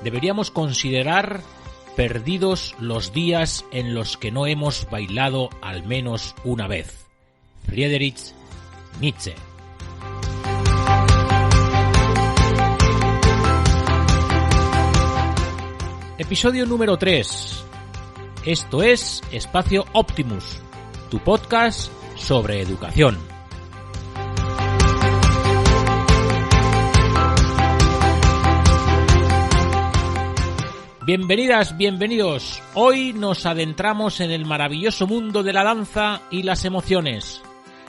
deberíamos considerar perdidos los días en los que no hemos bailado al menos una vez. Friedrich Nietzsche. Episodio número 3. Esto es Espacio Optimus, tu podcast sobre educación. Bienvenidas, bienvenidos. Hoy nos adentramos en el maravilloso mundo de la danza y las emociones.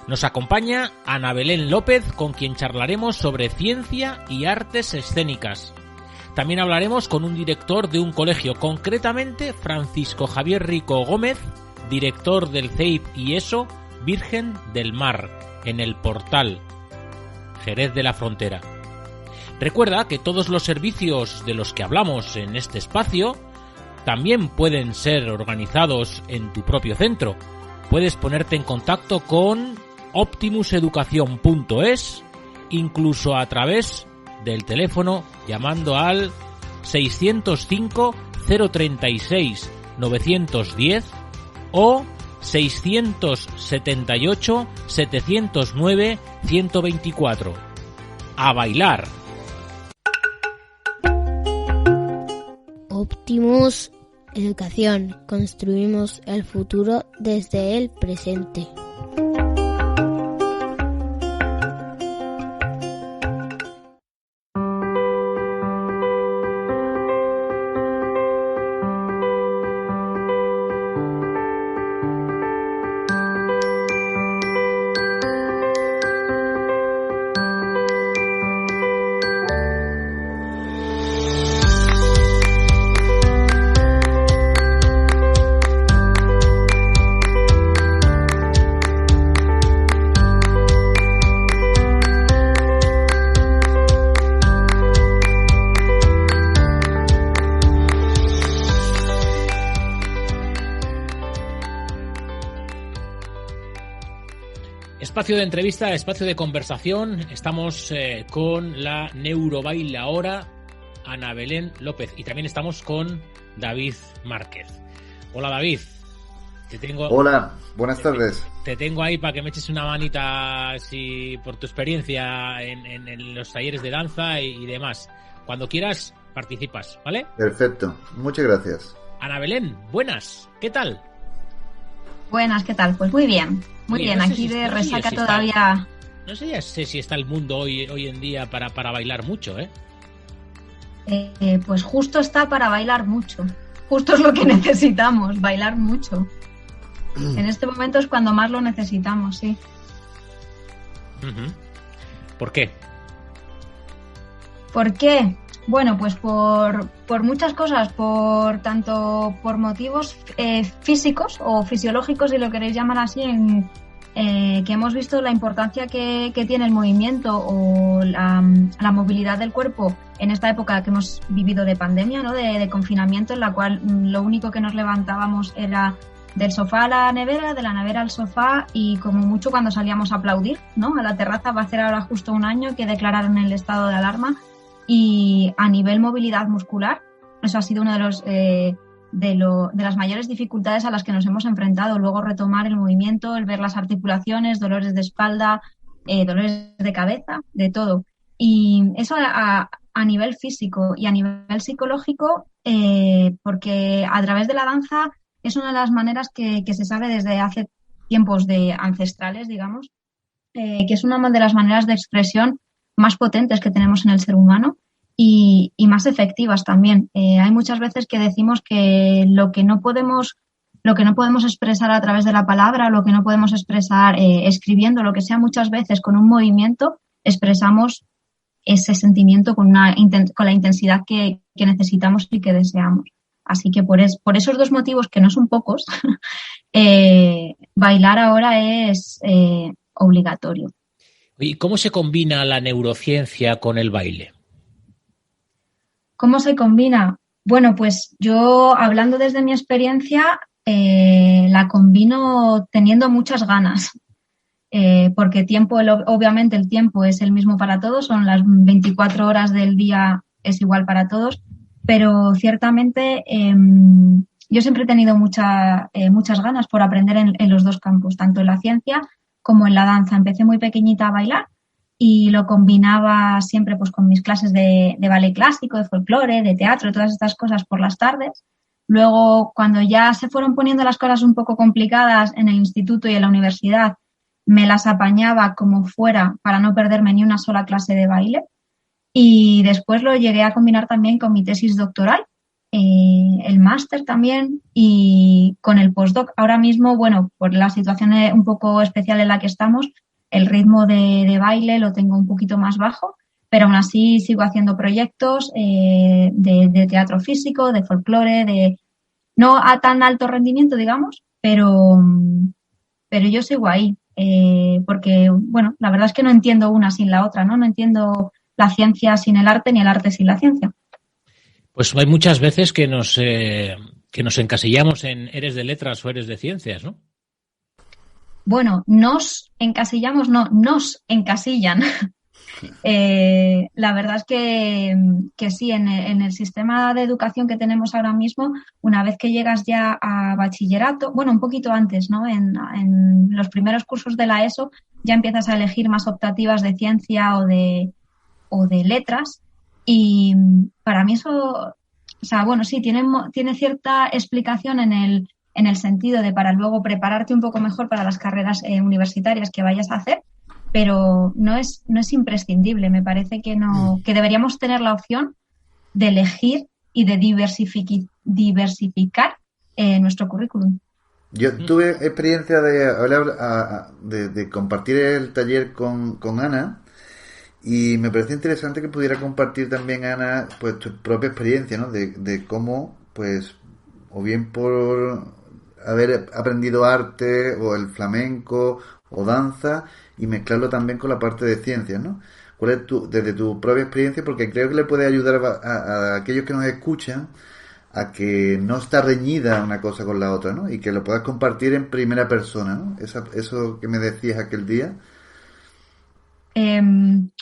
Nos acompaña Ana Belén López, con quien charlaremos sobre ciencia y artes escénicas. También hablaremos con un director de un colegio, concretamente Francisco Javier Rico Gómez, director del CEIP y ESO Virgen del Mar, en El Portal, Jerez de la Frontera. Recuerda que todos los servicios de los que hablamos en este espacio también pueden ser organizados en tu propio centro. Puedes ponerte en contacto con optimuseducación.es, incluso a través del teléfono llamando al 605 036 910 o 678 709 124. A bailar. Optimus Educación. Construimos el futuro desde el presente. Espacio de entrevista, espacio de conversación. Estamos con la neurobailaora Ana Belén López y también estamos con David Márquez. Hola David. Hola, buenas tardes. Te tengo ahí para que me eches una manita por tu experiencia en los talleres de danza y demás. Cuando quieras participas, ¿vale? Perfecto, muchas gracias. Ana Belén, buenas, ¿qué tal? Buenas, ¿qué tal? Pues muy bien, muy bien. Aquí de resaca todavía. No sé si está el mundo hoy en día para bailar mucho, ¿eh? Pues justo está para bailar mucho. Justo es lo que necesitamos, bailar mucho. En este momento es cuando más lo necesitamos, sí. ¿Por qué? ¿Por qué? Bueno, pues por muchas cosas, tanto por motivos físicos o fisiológicos, si lo queréis llamar así, que hemos visto la importancia que tiene el movimiento o la movilidad del cuerpo en esta época que hemos vivido de pandemia, ¿no? De confinamiento, en la cual lo único que nos levantábamos era del sofá a la nevera, de la nevera al sofá y como mucho cuando salíamos a aplaudir, ¿no? A la terraza. Va a hacer ahora justo un año que declararon el estado de alarma. Y a nivel movilidad muscular, eso ha sido uno de las mayores dificultades a las que nos hemos enfrentado. Luego retomar el movimiento, el ver las articulaciones, dolores de espalda, dolores de cabeza, de todo. Y eso a nivel físico y a nivel psicológico, porque a través de la danza es una de las maneras que se sabe desde hace tiempos ancestrales, digamos, que es una de las maneras de expresión más potentes que tenemos en el ser humano y más efectivas también. Hay muchas veces que decimos que lo que no podemos expresar a través de la palabra, lo que no podemos expresar escribiendo, lo que sea, muchas veces con un movimiento expresamos ese sentimiento con la intensidad que necesitamos y que deseamos. Así que por esos dos motivos, que no son pocos, bailar ahora es obligatorio. ¿Y cómo se combina la neurociencia con el baile? ¿Cómo se combina? Bueno, pues yo, hablando desde mi experiencia, la combino teniendo muchas ganas. Porque obviamente el tiempo es el mismo para todos, son las 24 horas del día, es igual para todos. pero ciertamente yo siempre he tenido muchas ganas por aprender en los dos campos, tanto en la ciencia como en la danza. Empecé muy pequeñita a bailar y lo combinaba siempre pues con mis clases de ballet clásico, de folclore, de teatro, todas estas cosas por las tardes. Luego, cuando ya se fueron poniendo las cosas un poco complicadas en el instituto y en la universidad, me las apañaba como fuera para no perderme ni una sola clase de baile. Y después lo llegué a combinar también con mi tesis doctoral, el máster también y con el postdoc. Ahora mismo, bueno, por la situación un poco especial en la que estamos, el ritmo de baile lo tengo un poquito más bajo, pero aún así sigo haciendo proyectos de teatro físico, de folclore, no a tan alto rendimiento, digamos, pero yo sigo ahí, porque, bueno, la verdad es que no entiendo una sin la otra, ¿no? No entiendo la ciencia sin el arte ni el arte sin la ciencia. Pues hay muchas veces que nos encasillamos en eres de letras o eres de ciencias, ¿no? Bueno, nos encasillamos, no, nos encasillan. La verdad es que sí, en el sistema de educación que tenemos ahora mismo, una vez que llegas ya a bachillerato, bueno, un poquito antes, ¿no? En los primeros cursos de la ESO ya empiezas a elegir más optativas de ciencia o de letras, y para mí eso, o sea, bueno, sí, tiene cierta explicación en el sentido de para luego prepararte un poco mejor para las carreras universitarias que vayas a hacer, pero no es imprescindible. Me parece que deberíamos tener la opción de elegir y de diversificar nuestro currículum. Yo tuve experiencia de compartir el taller con Ana, y me pareció interesante que pudiera compartir también, Ana, pues tu propia experiencia, ¿no? De cómo, pues, o bien por haber aprendido arte o el flamenco o danza, y mezclarlo también con la parte de ciencias, ¿no? ¿Cuál es desde tu propia experiencia? Porque creo que le puede ayudar a aquellos que nos escuchan a que no está reñida una cosa con la otra, ¿no? Y que lo puedas compartir en primera persona, ¿no? Eso que me decías aquel día.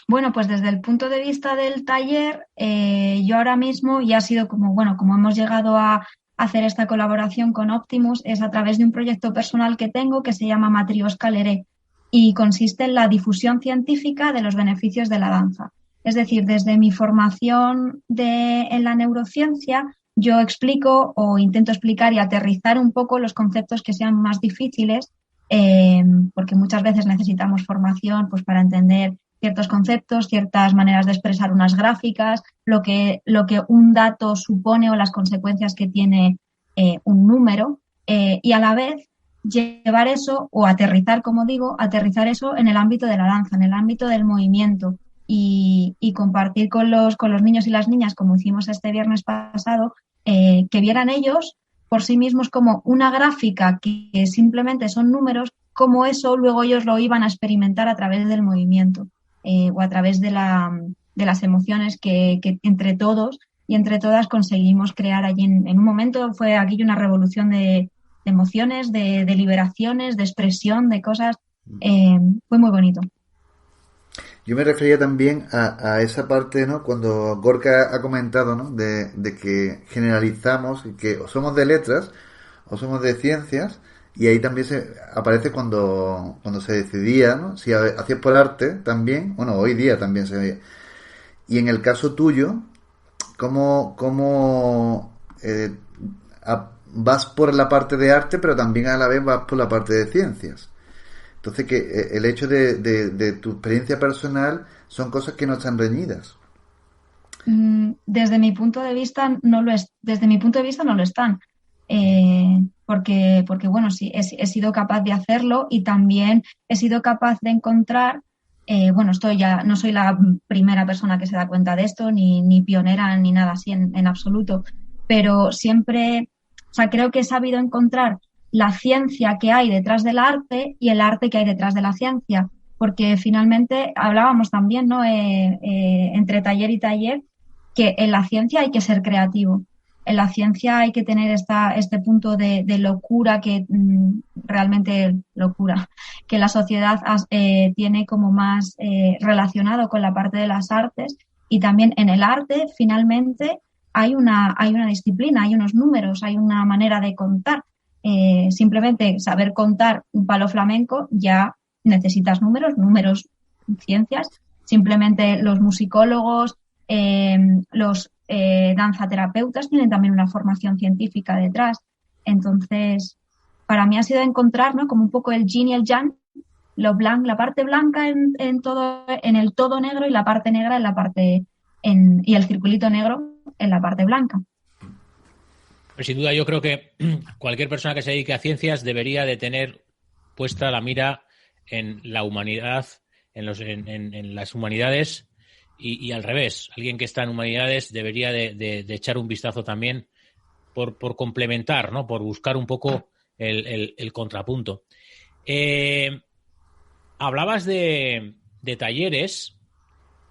Bueno, pues desde el punto de vista del taller, yo ahora mismo, y ha sido como hemos llegado a hacer esta colaboración con Optimus, es a través de un proyecto personal que tengo que se llama Matrioska Leré, y consiste en la difusión científica de los beneficios de la danza. Es decir, desde mi formación en la neurociencia, yo explico o intento explicar y aterrizar un poco los conceptos que sean más difíciles, porque muchas veces necesitamos formación pues para entender ciertos conceptos, ciertas maneras de expresar unas gráficas, lo que un dato supone o las consecuencias que tiene un número, y a la vez llevar eso o aterrizar eso en el ámbito de la danza, en el ámbito del movimiento, y compartir con los niños y las niñas, como hicimos este viernes pasado, que vieran ellos por sí mismos como una gráfica que simplemente son números, como eso luego ellos lo iban a experimentar a través del movimiento, o a través de las emociones que entre todos y entre todas conseguimos crear allí. En un momento fue aquí una revolución de emociones, de liberaciones, de expresión, de cosas. Fue muy bonito. Yo me refería también a esa parte, ¿no? Cuando Gorka ha comentado, ¿no? De que generalizamos, que o somos de letras o somos de ciencias, y ahí también aparece cuando se decidía, ¿no? Si hacías por arte también, bueno, hoy día también se ve. Y en el caso tuyo, ¿cómo vas por la parte de arte, pero también a la vez vas por la parte de ciencias? Entonces, que el hecho de tu experiencia personal son cosas que no están reñidas. Desde mi punto de vista no lo están. Porque bueno, sí, he sido capaz de hacerlo, y también he sido capaz de encontrar, no soy la primera persona que se da cuenta de esto, ni pionera, ni nada así en absoluto, pero siempre, o sea, creo que he sabido encontrar la ciencia que hay detrás del arte y el arte que hay detrás de la ciencia, porque finalmente hablábamos también, ¿no? Entre taller y taller, que en la ciencia hay que ser creativo. En la ciencia hay que tener este punto de locura, que realmente locura, que la sociedad tiene como más relacionado con la parte de las artes, y también en el arte finalmente hay una disciplina, hay unos números, hay una manera de contar. Simplemente saber contar un palo flamenco ya necesitas números, ciencias. Simplemente los musicólogos, los danzaterapeutas tienen también una formación científica detrás. Entonces, para mí ha sido encontrar, ¿no?, como un poco el yin y el yang, la parte blanca en el todo negro y la parte negra y el circulito negro en la parte blanca. Pues sin duda yo creo que cualquier persona que se dedique a ciencias debería de tener puesta la mira en la humanidad, en las humanidades y al revés. Alguien que está en humanidades debería de echar un vistazo también por complementar, ¿no? Por buscar un poco el contrapunto. Hablabas de talleres.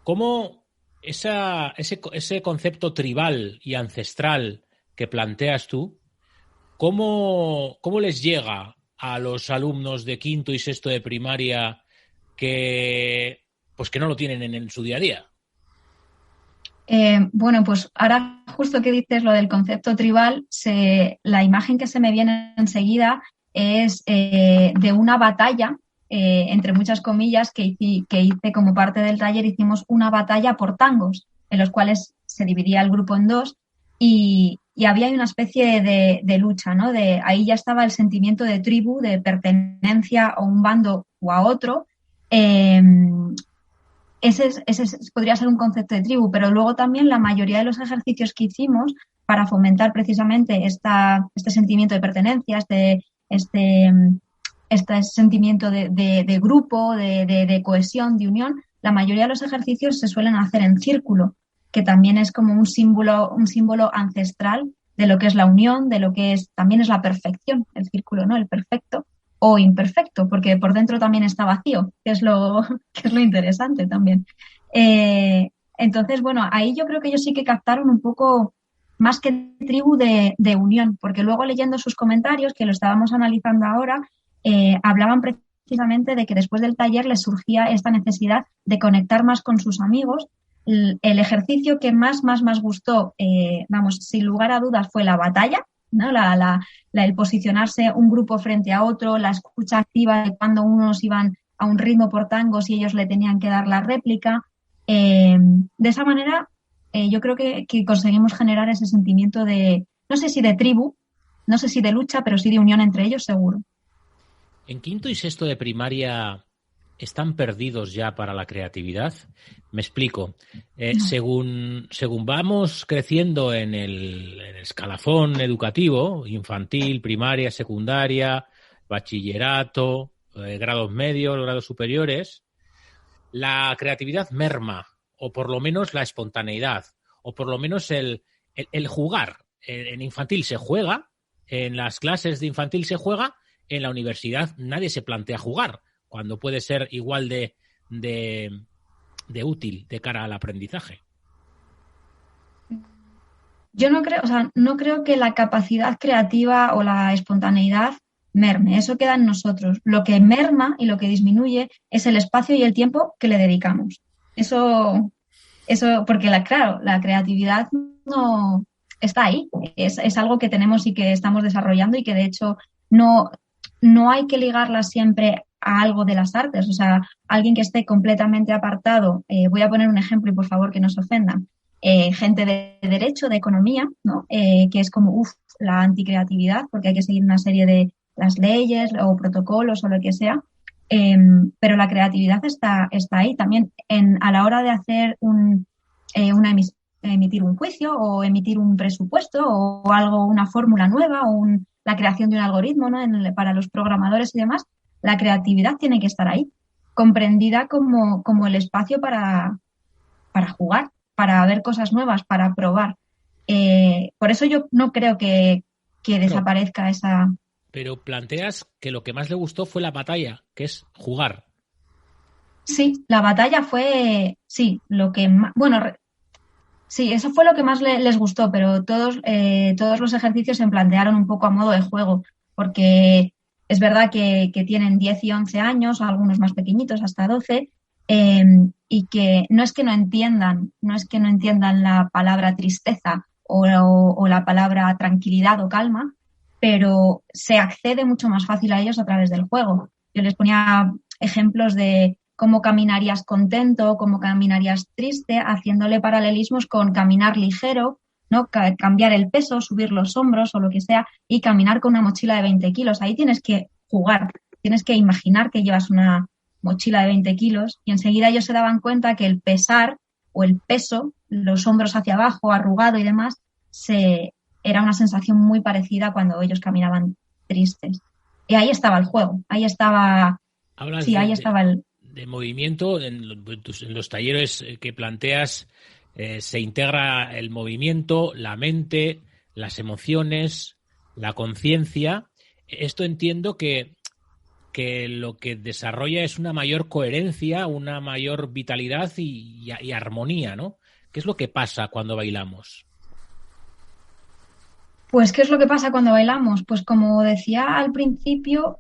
¿Cómo ese concepto tribal y ancestral que planteas tú, cómo les llega a los alumnos de quinto y sexto de primaria que no lo tienen en su día a día? Bueno, pues ahora justo que dices lo del concepto tribal, la imagen que se me viene enseguida es de una batalla, entre muchas comillas, que hice como parte del taller. Hicimos una batalla por tangos, en los cuales se dividía el grupo en dos y había una especie de lucha, ¿no? Ahí ya estaba el sentimiento de tribu, de pertenencia a un bando o a otro. Ese podría ser un concepto de tribu, pero luego también la mayoría de los ejercicios que hicimos para fomentar precisamente este sentimiento de pertenencia, este sentimiento de grupo, de cohesión, de unión, la mayoría de los ejercicios se suelen hacer en círculo, que también es como un símbolo ancestral de lo que es la unión, de lo que también es la perfección, el círculo, ¿no? El perfecto o imperfecto, porque por dentro también está vacío, que es lo interesante también. Entonces, bueno, ahí yo creo que ellos sí que captaron un poco más que tribu de unión, porque luego leyendo sus comentarios, que lo estábamos analizando ahora, hablaban precisamente de que después del taller les surgía esta necesidad de conectar más con sus amigos. El ejercicio que más gustó, sin lugar a dudas, fue la batalla, ¿no? El posicionarse un grupo frente a otro, la escucha activa de cuando unos iban a un ritmo por tangos y ellos le tenían que dar la réplica. De esa manera, yo creo que conseguimos generar ese sentimiento de, no sé si de tribu, no sé si de lucha, pero sí de unión entre ellos, seguro. En quinto y sexto de primaria están perdidos ya para la creatividad. Me explico. Según vamos creciendo en el escalafón educativo, infantil, primaria, secundaria, bachillerato, grados medios, grados superiores, la creatividad merma, o por lo menos la espontaneidad, o por lo menos el jugar. En infantil se juega, en las clases de infantil se juega, en la universidad nadie se plantea jugar, cuando puede ser igual de útil de cara al aprendizaje. Yo no creo que la capacidad creativa o la espontaneidad merme, eso queda en nosotros. Lo que merma y lo que disminuye es el espacio y el tiempo que le dedicamos. Eso porque la creatividad no está ahí, es algo que tenemos y que estamos desarrollando y que de hecho no hay que ligarla siempre a algo de las artes. O sea, alguien que esté completamente apartado, voy a poner un ejemplo y por favor que no se ofendan, gente de derecho, de economía, ¿no? Que es como, la anticreatividad, porque hay que seguir una serie de las leyes o protocolos o lo que sea, pero la creatividad está ahí también a la hora de hacer emitir un juicio o emitir un presupuesto o algo, una fórmula nueva o la creación de un algoritmo, ¿no? Para los programadores y demás. La creatividad tiene que estar ahí, comprendida como el espacio para jugar, para ver cosas nuevas, para probar. Por eso yo no creo que desaparezca esa... Pero planteas que lo que más le gustó fue la batalla, que es jugar. Sí, la batalla fue, sí, lo que más... Bueno, sí, eso fue lo que más les gustó, pero todos los ejercicios se plantearon un poco a modo de juego, porque... Es verdad que tienen 10 y 11 años, algunos más pequeñitos, hasta 12, y que no es que no entiendan la palabra tristeza o la palabra tranquilidad o calma, pero se accede mucho más fácil a ellos a través del juego. Yo les ponía ejemplos de cómo caminarías contento, cómo caminarías triste, haciéndole paralelismos con caminar ligero, ¿no? Cambiar el peso, subir los hombros o lo que sea, y caminar con una mochila de 20 kilos. Ahí tienes que jugar, tienes que imaginar que llevas una mochila de 20 kilos y enseguida ellos se daban cuenta que el pesar o el peso, los hombros hacia abajo, arrugado y demás, era una sensación muy parecida cuando ellos caminaban tristes. Y ahí estaba el juego, ahí estaba... Hablas sí, ahí estaba de movimiento, en los talleres que planteas se integra el movimiento, la mente, las emociones, la conciencia. Esto entiendo que lo que desarrolla es una mayor coherencia, una mayor vitalidad y armonía, ¿no? ¿Qué es lo que pasa cuando bailamos? Pues, ¿qué es lo que pasa cuando bailamos? Pues, como decía al principio,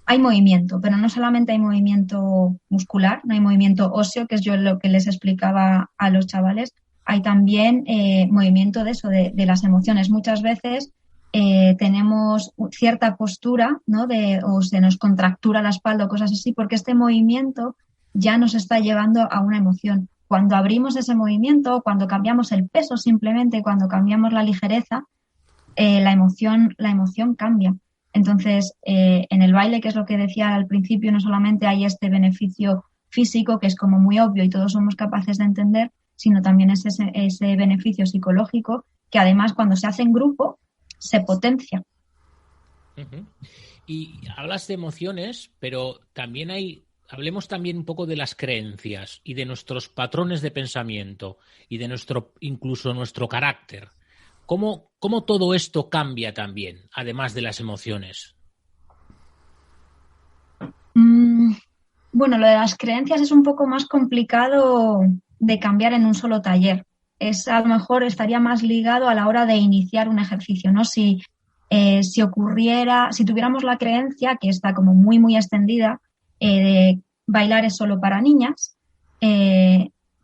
hay movimiento, pero no solamente hay movimiento muscular, no hay movimiento óseo, que es yo lo que les explicaba a los chavales, hay también movimiento de eso, de las emociones. Muchas veces tenemos cierta postura, ¿no? O se nos contractura la espalda o cosas así, porque este movimiento ya nos está llevando a una emoción. Cuando abrimos ese movimiento, cuando cambiamos el peso simplemente, cuando cambiamos la ligereza, la emoción cambia. Entonces, en el baile, que es lo que decía al principio, no solamente hay este beneficio físico, que es como muy obvio y todos somos capaces de entender, sino también es ese beneficio psicológico, que además cuando se hace en grupo, se potencia. Uh-huh. Y hablas de emociones, pero también hablemos también un poco de las creencias y de nuestros patrones de pensamiento y de incluso nuestro carácter. ¿Cómo todo esto cambia también, además de las emociones? Bueno, lo de las creencias es un poco más complicado de cambiar en un solo taller. A lo mejor estaría más ligado a la hora de iniciar un ejercicio, ¿no? Si tuviéramos la creencia, que está como muy, muy extendida, de bailar es solo para niñas,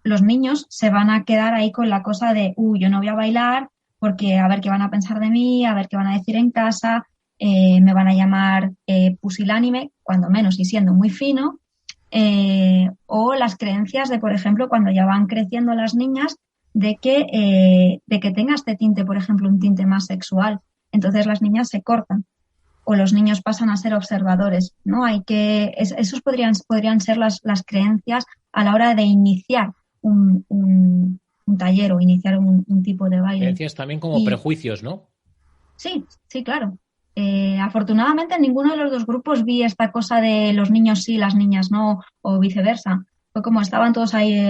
los niños se van a quedar ahí con la cosa de, yo no voy a bailar porque a ver qué van a pensar de mí, a ver qué van a decir en casa, me van a llamar pusilánime, cuando menos y siendo muy fino, o las creencias de, por ejemplo, cuando ya van creciendo las niñas, de que tenga este tinte, por ejemplo, un tinte más sexual. Entonces las niñas se cortan o los niños pasan a ser observadores, ¿no? Esos podrían ser las creencias a la hora de iniciar un taller o iniciar un tipo de baile. Creencias también como prejuicios, ¿no? Sí, claro. Afortunadamente en ninguno de los dos grupos vi esta cosa de los niños sí, las niñas no, o viceversa. Fue como estaban todos ahí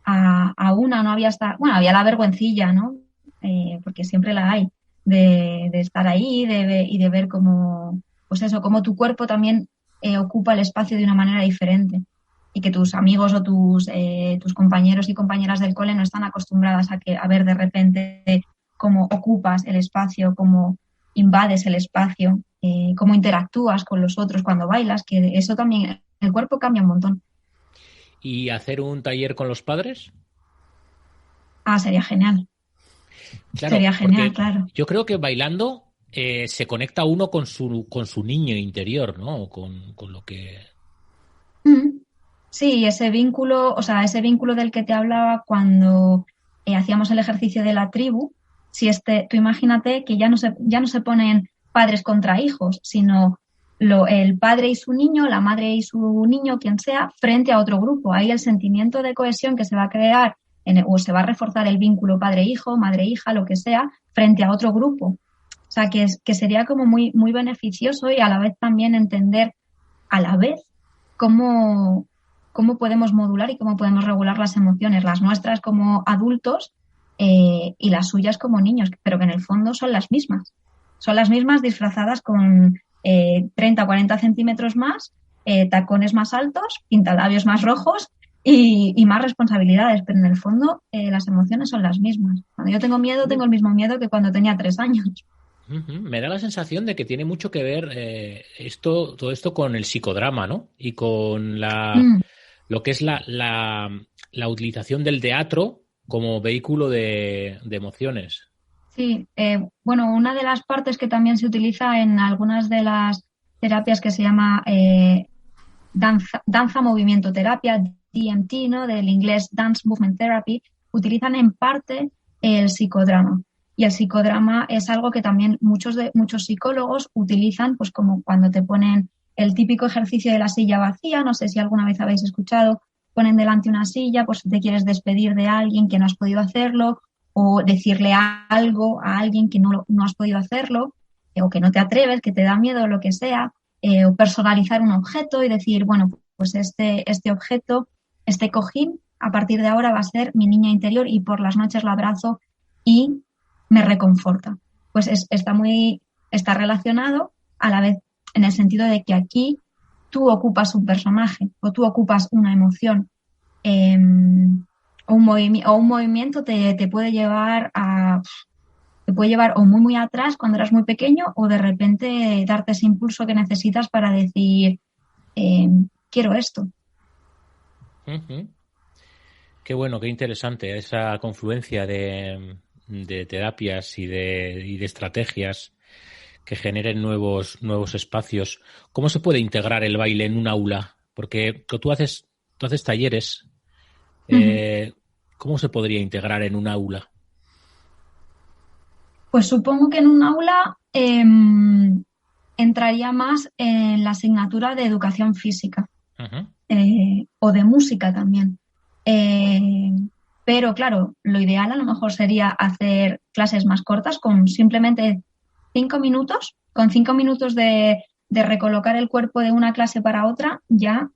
a una, no había había la vergüencilla, ¿no? Porque siempre la hay, de estar ahí y de ver cómo, pues eso, cómo tu cuerpo también ocupa el espacio de una manera diferente y que tus amigos o tus compañeros y compañeras del cole no están acostumbradas a ver de repente cómo ocupas el espacio, cómo invades el espacio, cómo interactúas con los otros cuando bailas, que eso también, el cuerpo cambia un montón. ¿Y hacer un taller con los padres? Sería genial. Claro, sería genial, claro. Yo creo que bailando se conecta uno con su niño interior, ¿no? Con lo que... Sí, ese vínculo del que te hablaba cuando hacíamos el ejercicio de la tribu, tú imagínate que ya no se ponen padres contra hijos, sino el padre y su niño, la madre y su niño, quien sea, frente a otro grupo. Ahí el sentimiento de cohesión que se va a crear o se va a reforzar el vínculo padre-hijo, madre-hija, lo que sea, frente a otro grupo. O sea, que sería como muy, muy beneficioso y a la vez también entender a la vez cómo podemos modular y cómo podemos regular las emociones, las nuestras como adultos y las suyas como niños, pero que en el fondo son las mismas. Son las mismas disfrazadas con 30 o 40 centímetros más, tacones más altos, pintalabios más rojos y más responsabilidades, pero en el fondo las emociones son las mismas. Cuando yo tengo miedo, tengo el mismo miedo que cuando tenía 3 años. Me da la sensación de que tiene mucho que ver todo esto con el psicodrama, ¿no? Y con lo que es la utilización del teatro como vehículo de emociones. Sí, bueno, una de las partes que también se utiliza en algunas de las terapias que se llama danza-movimiento terapia, DMT, ¿no? Del inglés Dance Movement Therapy, utilizan en parte el psicodrama. Y el psicodrama es algo que también muchos psicólogos utilizan, pues como cuando te ponen el típico ejercicio de la silla vacía, no sé si alguna vez habéis escuchado, ponen delante una silla, pues si te quieres despedir de alguien que no has podido hacerlo, o decirle algo a alguien que no has podido hacerlo, o que no te atreves, que te da miedo, o lo que sea, o personalizar un objeto y decir, bueno, pues este objeto, este cojín, a partir de ahora va a ser mi niña interior y por las noches la abrazo y me reconforta. Pues está relacionado a la vez en el sentido de que aquí tú ocupas un personaje o tú ocupas una emoción. O un movimiento te puede llevar o muy muy atrás cuando eras muy pequeño o de repente darte ese impulso que necesitas para decir quiero esto. Uh-huh. Qué bueno, qué interesante esa confluencia de terapias y de estrategias que generen nuevos espacios. ¿Cómo se puede integrar el baile en un aula? Porque tú haces talleres. ¿Cómo se podría integrar en un aula? Pues supongo que en un aula entraría más en la asignatura de educación física. Uh-huh. O de música también. Pero claro, lo ideal a lo mejor sería hacer clases más cortas con simplemente 5 minutos. Con 5 minutos de recolocar el cuerpo de una clase para otra, ya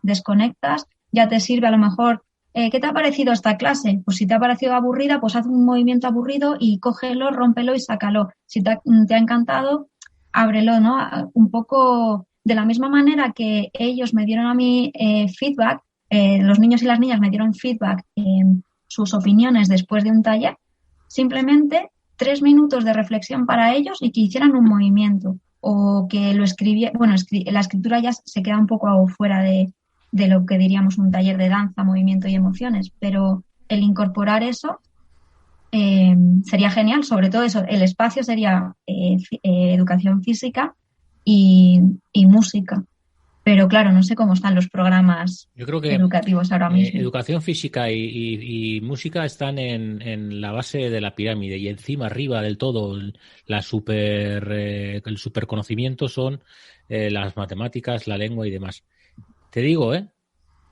desconectas, ya te sirve a lo mejor. ¿Qué te ha parecido esta clase? Pues si te ha parecido aburrida, pues haz un movimiento aburrido y cógelo, rómpelo y sácalo. Si te ha encantado, ábrelo, ¿no? Un poco de la misma manera que ellos me dieron a mí feedback, los niños y las niñas me dieron feedback, sus opiniones después de un taller, simplemente 3 minutos de reflexión para ellos y que hicieran un movimiento o que lo escribieran. Bueno, la escritura ya se queda un poco fuera de lo que diríamos un taller de danza, movimiento y emociones, pero el incorporar eso sería genial. Sobre todo eso, el espacio sería educación física y música. Pero claro, no sé cómo están los programas educativos ahora mismo. Educación física y música están en la base de la pirámide y encima, arriba del todo, el superconocimiento son las matemáticas, la lengua y demás. Te digo,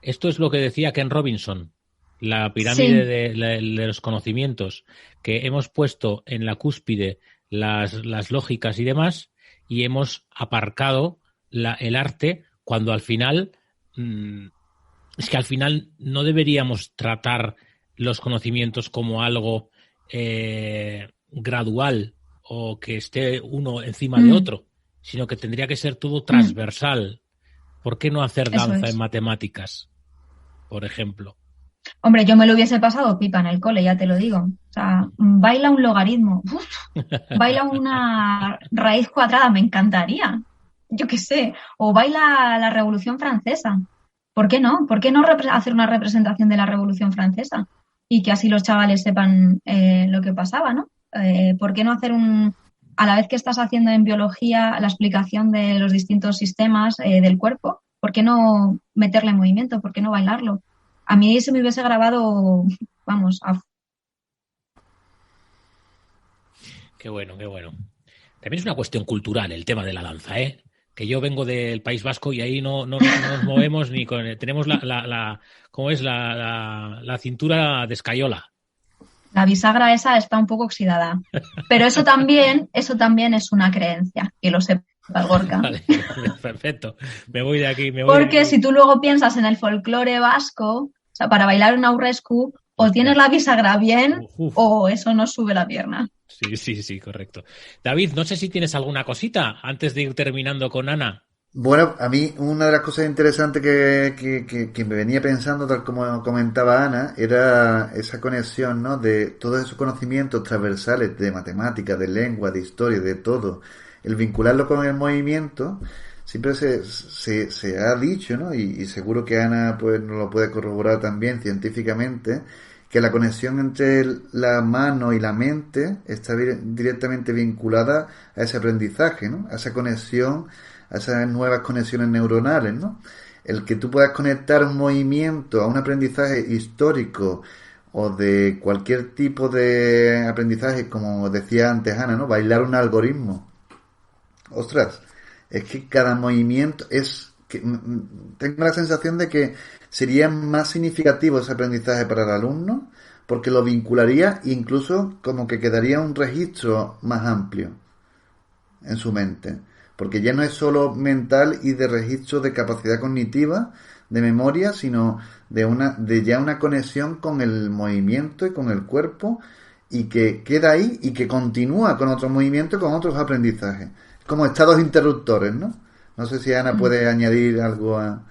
esto es lo que decía Ken Robinson, la pirámide de los conocimientos, que hemos puesto en la cúspide las lógicas y demás y hemos aparcado el arte cuando al final es que al final no deberíamos tratar los conocimientos como algo gradual o que esté uno encima de otro, sino que tendría que ser todo transversal. ¿Por qué no hacer danza en matemáticas, por ejemplo? Hombre, yo me lo hubiese pasado pipa en el cole, ya te lo digo. O sea, baila un logaritmo, baila una raíz cuadrada, me encantaría. Yo qué sé, o baila la Revolución Francesa. ¿Por qué no? ¿Por qué no hacer una representación de la Revolución Francesa? Y que así los chavales sepan lo que pasaba, ¿no? ¿Por qué no hacer a la vez que estás haciendo en biología la explicación de los distintos sistemas del cuerpo? ¿Por qué no meterle en movimiento? ¿Por qué no bailarlo? A mí se me hubiese grabado, vamos, Qué bueno, qué bueno. También es una cuestión cultural el tema de la danza, que yo vengo del País Vasco y ahí no nos movemos ni con... Tenemos ¿cómo es? La cintura de escayola. La bisagra esa está un poco oxidada. Pero eso también es una creencia, que lo sepa Gorka. Vale, perfecto. Me voy de aquí. Porque si tú luego piensas en el folclore vasco, o sea, para bailar un aurrescu, o tienes la bisagra bien o eso no sube la pierna. Sí, correcto. David, no sé si tienes alguna cosita antes de ir terminando con Ana. Bueno, a mí una de las cosas interesantes que me venía pensando, tal como comentaba Ana, era esa conexión, ¿no? De todos esos conocimientos transversales de matemáticas, de lengua, de historia, de todo. El vincularlo con el movimiento, siempre se ha dicho, ¿no? Y seguro que Ana pues nos lo puede corroborar también científicamente, que la conexión entre la mano y la mente está directamente vinculada a ese aprendizaje, ¿no? A esa conexión, a esas nuevas conexiones neuronales, ¿no? El que tú puedas conectar un movimiento a un aprendizaje histórico o de cualquier tipo de aprendizaje, como decía antes Ana, ¿no? Bailar un algoritmo. Ostras, es que cada movimiento es... tengo la sensación de que sería más significativo ese aprendizaje para el alumno porque lo vincularía e incluso como que quedaría un registro más amplio en su mente. Porque ya no es solo mental y de registro de capacidad cognitiva, de memoria, sino de ya una conexión con el movimiento y con el cuerpo y que queda ahí y que continúa con otros movimientos, con otros aprendizajes. Como estados interruptores, ¿no? No sé si Ana puede añadir algo a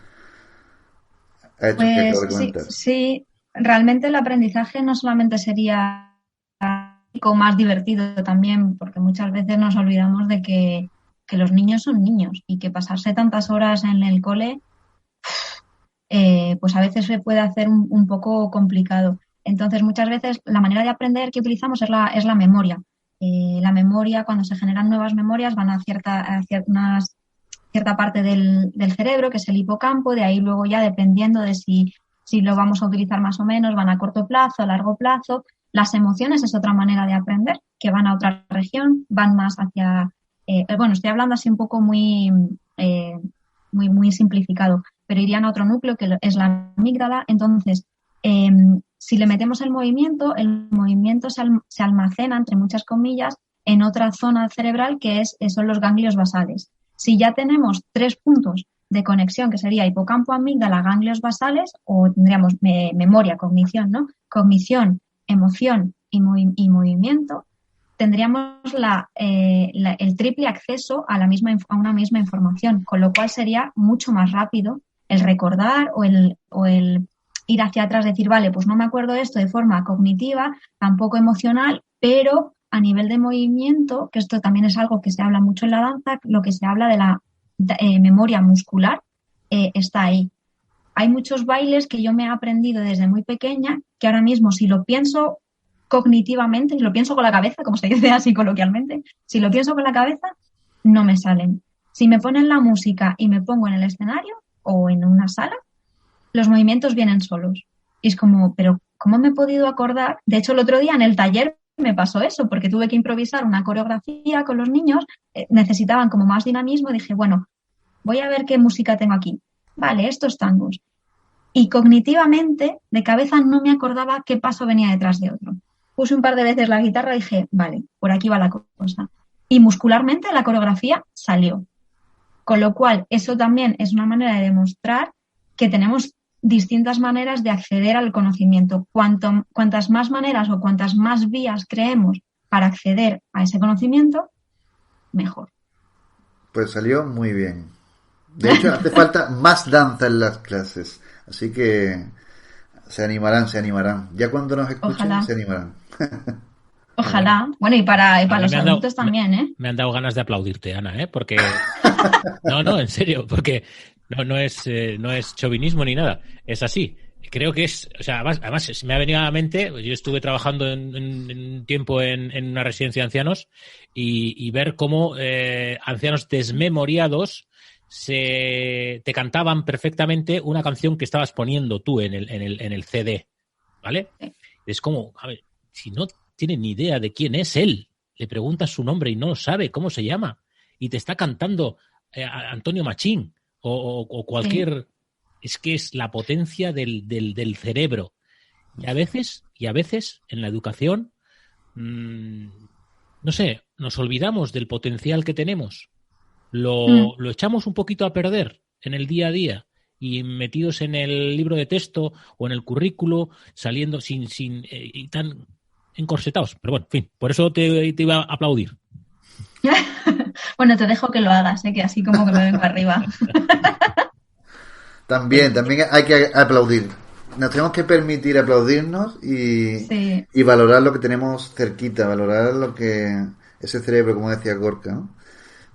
esto que acabo de comentar. Sí, realmente el aprendizaje no solamente sería más divertido también, porque muchas veces nos olvidamos de que los niños son niños y que pasarse tantas horas en el cole, pues a veces se puede hacer un poco complicado. Entonces, muchas veces la manera de aprender que utilizamos es la memoria. La memoria, cuando se generan nuevas memorias, van a cierta parte del cerebro, que es el hipocampo, de ahí luego ya dependiendo de si lo vamos a utilizar más o menos, van a corto plazo, a largo plazo. Las emociones es otra manera de aprender, que van a otra región, van más hacia... estoy hablando así un poco muy simplificado, pero irían a otro núcleo que es la amígdala. Entonces, si le metemos el movimiento se almacena, entre muchas comillas, en otra zona cerebral que son los ganglios basales. Si ya tenemos 3 puntos de conexión, que sería hipocampo, amígdala, ganglios basales, o tendríamos memoria, cognición, ¿no? Cognición, emoción y movimiento, tendríamos el triple acceso a una misma información, con lo cual sería mucho más rápido el recordar o el ir hacia atrás, decir, vale, pues no me acuerdo de esto de forma cognitiva, tampoco emocional, pero a nivel de movimiento, que esto también es algo que se habla mucho en la danza, lo que se habla de la memoria muscular está ahí. Hay muchos bailes que yo me he aprendido desde muy pequeña que ahora mismo, si lo pienso cognitivamente, si lo pienso con la cabeza, como se dice así coloquialmente, si lo pienso con la cabeza, no me salen. Si me ponen la música y me pongo en el escenario o en una sala, los movimientos vienen solos. Y es como, pero ¿cómo me he podido acordar? De hecho, el otro día en el taller me pasó eso, porque tuve que improvisar una coreografía con los niños, necesitaban como más dinamismo, y dije, bueno, voy a ver qué música tengo aquí. Vale, estos tangos. Y cognitivamente, de cabeza, no me acordaba qué paso venía detrás de otro. Puse un par de veces la guitarra y dije, vale, por aquí va la cosa. Y muscularmente la coreografía salió. Con lo cual, eso también es una manera de demostrar que tenemos distintas maneras de acceder al conocimiento. Cuantas más maneras o cuantas más vías creemos para acceder a ese conocimiento, mejor. Pues salió muy bien. De hecho, hace falta más danza en las clases. Así que se animarán. Ya cuando nos escuchen, ojalá. Se animarán. Ojalá. Bueno, y para los adultos también, ¿eh? Me han dado ganas de aplaudirte, Ana, ¿eh? Porque... No, en serio, porque no es chauvinismo ni nada. Es así. Creo que es... O sea, además me ha venido a la mente... Yo estuve trabajando en un tiempo en una residencia de ancianos y ver cómo ancianos desmemoriados te cantaban perfectamente una canción que estabas poniendo tú en el CD, ¿vale? Es como, a ver, si no tiene ni idea de quién es él, le preguntas su nombre y no sabe cómo se llama y te está cantando Antonio Machín o cualquier... Sí. Es que es la potencia del cerebro. Y a veces en la educación, no sé, nos olvidamos del potencial que tenemos. Lo echamos un poquito a perder en el día a día y metidos en el libro de texto o en el currículo, saliendo y tan encorsetados. Pero bueno, en fin, por eso te iba a aplaudir. Bueno, te dejo que lo hagas, que así como que me vengo arriba. También hay que aplaudir. Nos tenemos que permitir aplaudirnos y valorar lo que tenemos cerquita, valorar lo que ese cerebro, como decía Gorka, ¿no?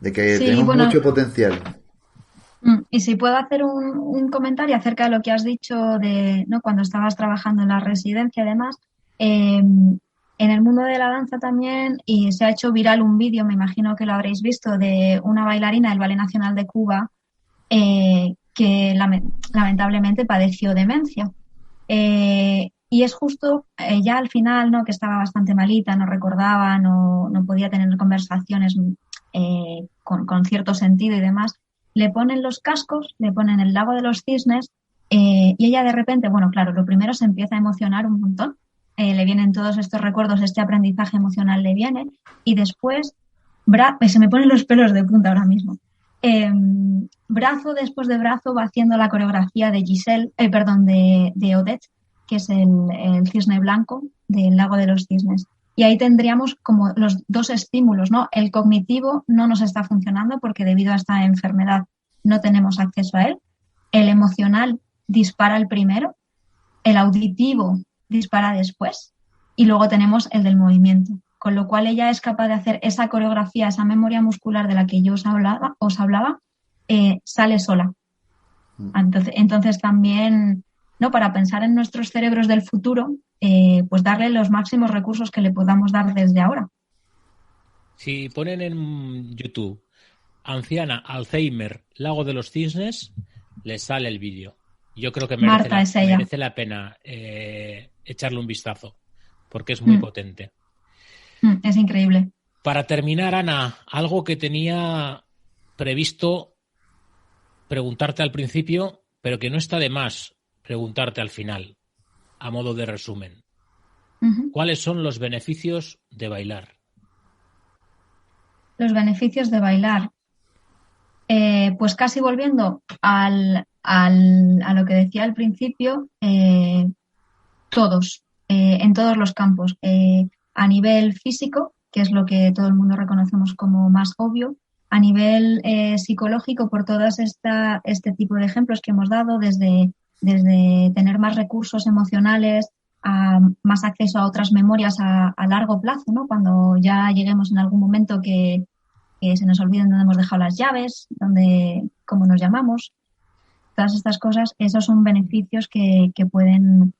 De que tenemos mucho potencial. Y si puedo hacer un comentario acerca de lo que has dicho de, ¿no? Cuando estabas trabajando en la residencia y demás, en el mundo de la danza también, y se ha hecho viral un vídeo, me imagino que lo habréis visto, de una bailarina del Ballet Nacional de Cuba que lamentablemente padeció demencia. Y es justo ya al final, ¿no? Que estaba bastante malita, no recordaba, no podía tener conversaciones con cierto sentido y demás. Le ponen los cascos, le ponen el lago de los cisnes y ella de repente, bueno, claro, lo primero se empieza a emocionar un montón. Le vienen todos estos recuerdos, este aprendizaje emocional le viene y después, se me ponen los pelos de punta ahora mismo. Brazo después de brazo va haciendo la coreografía de de Odette, que es el cisne blanco del lago de los cisnes. Y ahí tendríamos como los dos estímulos, ¿no? El cognitivo no nos está funcionando porque debido a esta enfermedad no tenemos acceso a él. El emocional dispara el primero, el auditivo dispara después y luego tenemos el del movimiento. Con lo cual ella es capaz de hacer esa coreografía, esa memoria muscular de la que yo os hablaba, sale sola. Entonces también, ¿no? Para pensar en nuestros cerebros del futuro, pues darle los máximos recursos que le podamos dar desde ahora. Si ponen en YouTube anciana, Alzheimer, Lago de los Cisnes, les sale el vídeo. Yo creo que merece la pena echarle un vistazo, porque es muy potente. Es increíble. Para terminar, Ana, algo que tenía previsto preguntarte al principio, pero que no está de más preguntarte al final, a modo de resumen. ¿Cuáles son los beneficios de bailar? Los beneficios de bailar. Pues casi volviendo a lo que decía al principio, todos, en todos los campos. A nivel físico, que es lo que todo el mundo reconocemos como más obvio, a nivel psicológico, por todas este tipo de ejemplos que hemos dado, desde tener más recursos emocionales, a más acceso a otras memorias a largo plazo, ¿no? Cuando ya lleguemos en algún momento que se nos olviden dónde hemos dejado las llaves, cómo nos llamamos. Todas estas cosas, esos son beneficios que pueden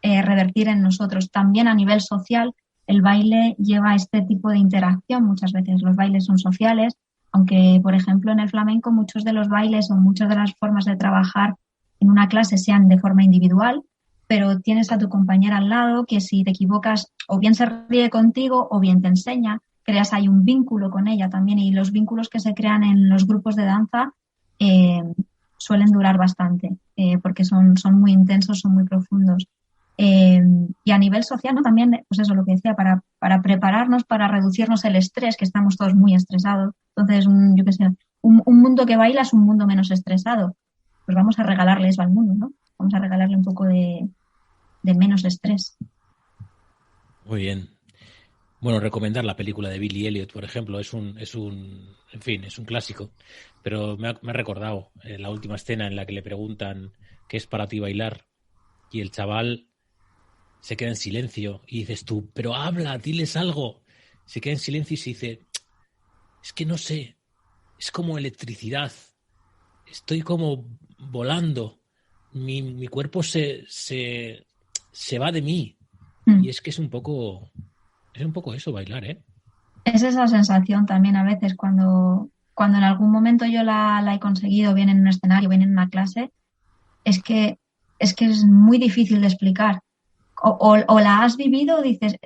revertir en nosotros. También a nivel social, el baile lleva este tipo de interacción. Muchas veces los bailes son sociales, aunque, por ejemplo, en el flamenco muchos de los bailes o muchas de las formas de trabajar en una clase sean de forma individual, pero tienes a tu compañera al lado que si te equivocas o bien se ríe contigo o bien te enseña, creas ahí un vínculo con ella también, y los vínculos que se crean en los grupos de danza suelen durar bastante porque son muy intensos, son muy profundos. Y a nivel social, ¿no? También, pues eso, lo que decía, para prepararnos, para reducirnos el estrés, que estamos todos muy estresados. Entonces, yo qué sé, un mundo que baila es un mundo menos estresado. Pues vamos a regalarle eso al mundo, ¿no? Vamos a regalarle un poco de menos estrés. Muy bien. Bueno, recomendar la película de Billy Elliot, por ejemplo, es un clásico, pero me ha recordado la última escena en la que le preguntan ¿qué es para ti bailar? Y el chaval se queda en silencio y dices tú, pero habla, diles algo. Se queda en silencio y se dice, es que no sé, es como electricidad, estoy como volando, mi cuerpo se va de mí. Y es que es un poco eso, bailar, ¿eh? Es esa sensación también a veces cuando en algún momento yo la he conseguido, bien en un escenario, bien en una clase, es que es muy difícil de explicar. O la has vivido, dices,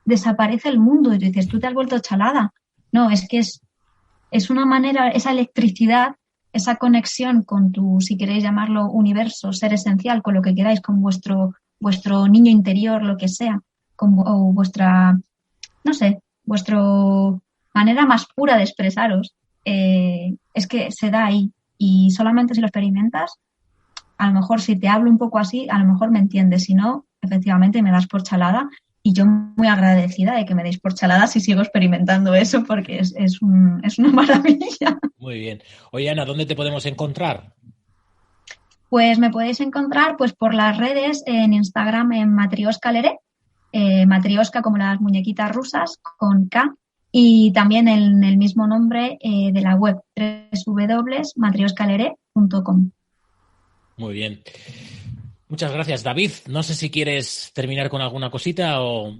desaparece el mundo, y tú dices, tú te has vuelto chalada. No, es que es una manera, esa electricidad, esa conexión con tu, si queréis llamarlo universo, ser esencial, con lo que queráis, con vuestro niño interior, lo que sea, o vuestra, no sé, vuestra manera más pura de expresaros, es que se da ahí. Y solamente si lo experimentas, a lo mejor si te hablo un poco así, a lo mejor me entiendes. Si no, efectivamente me das por chalada. Y yo muy agradecida de que me deis por chalada si sigo experimentando eso, porque es una maravilla. Muy bien. Oye, Ana, ¿dónde te podemos encontrar? Pues me podéis encontrar pues por las redes, en Instagram, en Matrioska Leré, Matrioska como las muñequitas rusas, con K, y también en el mismo nombre de la web www.matrioscalere.com. Muy bien. Muchas gracias, David. No sé si quieres terminar con alguna cosita o...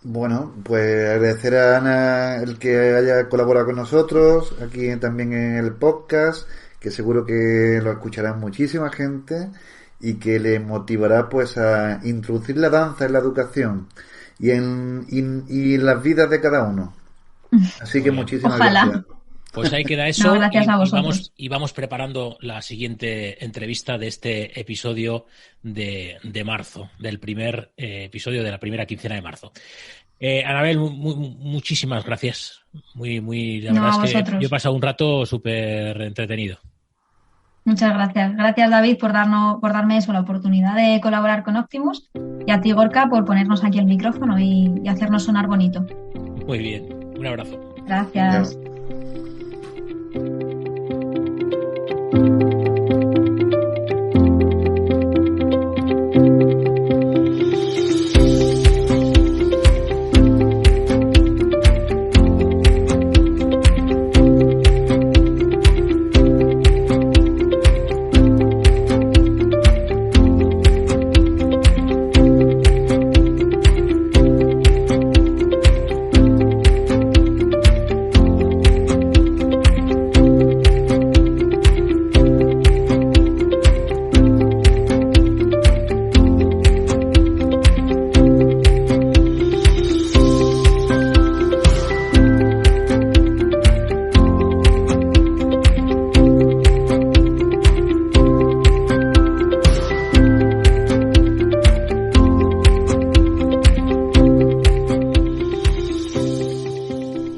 Bueno, pues agradecer a Ana el que haya colaborado con nosotros, aquí también en el podcast, que seguro que lo escuchará muchísima gente y que le motivará pues a introducir la danza en la educación y en las vidas de cada uno. Así que Muy bien. muchísimas Ojalá. gracias. Pues ahí queda No, eso gracias a vosotros. vamos preparando la siguiente entrevista de este episodio de marzo, del primer episodio de la primera quincena de marzo. Anabel, muchísimas gracias. La No, verdad a es que yo he vosotros. pasado un rato súper entretenido. Muchas gracias. Gracias, David, por darme eso, la oportunidad de colaborar con Optimus, y a ti, Gorka, por ponernos aquí el micrófono y hacernos sonar bonito. Muy bien, un abrazo. Gracias. Adiós.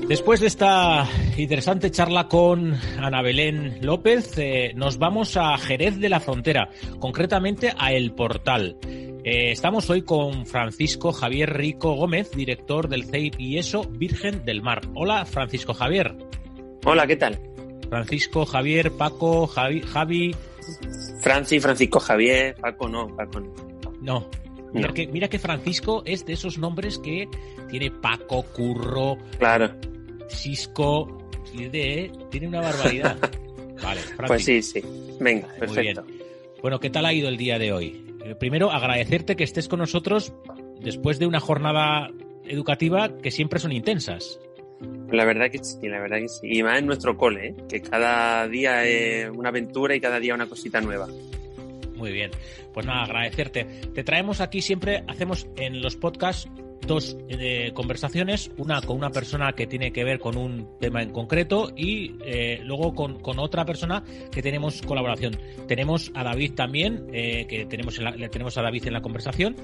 Después de esta interesante charla con Ana Belén López, nos vamos a Jerez de la Frontera, concretamente a El Portal. Estamos hoy con Francisco Javier Rico Gómez, director del CEIP y ESO Virgen del Mar. Hola, Francisco Javier. Hola, ¿qué tal? Francisco Javier, Paco, Javi. Francisco Javier, Paco no. No. Mira que Francisco es de esos nombres que tiene Paco, Curro, claro, Cisco, tiene una barbaridad. Vale, Francis. Pues sí. Venga, perfecto. Muy bien. Bueno, ¿qué tal ha ido el día de hoy? Primero, agradecerte que estés con nosotros después de una jornada educativa que siempre son intensas. La verdad que sí. Y más en nuestro cole, que cada día es una aventura y cada día una cosita nueva. Muy bien. Pues nada, agradecerte. Te traemos aquí siempre, hacemos en los podcasts dos conversaciones, una con una persona que tiene que ver con un tema en concreto y luego con otra persona que tenemos colaboración. Tenemos a David también, que tenemos a David en la conversación.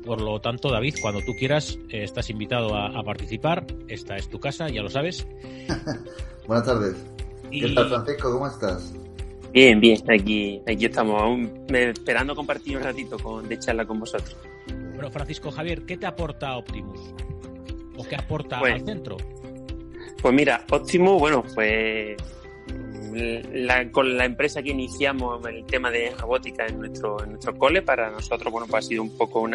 Por lo tanto, David, cuando tú quieras, estás invitado a participar. Esta es tu casa, ya lo sabes. Buenas tardes. ¿Qué tal, Francisco? ¿Cómo estás? Bien. Aquí estamos aún esperando compartir un ratito de charla con vosotros. Bueno, Francisco Javier, ¿qué te aporta Optimus? ¿O qué aporta al centro? Pues mira, Optimus, pues con la empresa que iniciamos el tema de robótica en nuestro cole, para nosotros, pues ha sido un poco un